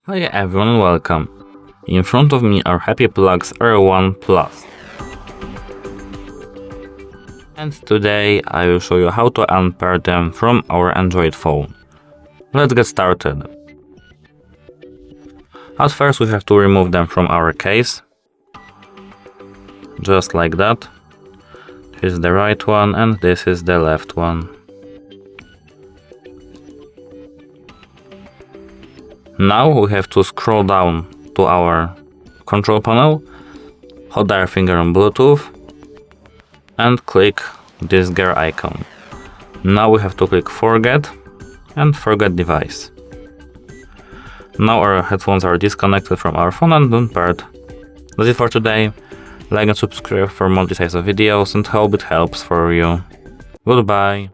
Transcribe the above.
Hi everyone and welcome. In front of me are Happy Plugs R1 Plus. And today I will show you how to unpair them from our Android phone. Let's get started. At first we have to remove them from our case. Just like that. This is the right one and this is the left one. Now we have to scroll down to our control panel, hold our finger on Bluetooth and click this gear icon. Now we have to click forget and forget device. Now our headphones are disconnected from our phone and unpaired. That's it for today. Like and subscribe for more these types of videos and hope it helps for you. Goodbye.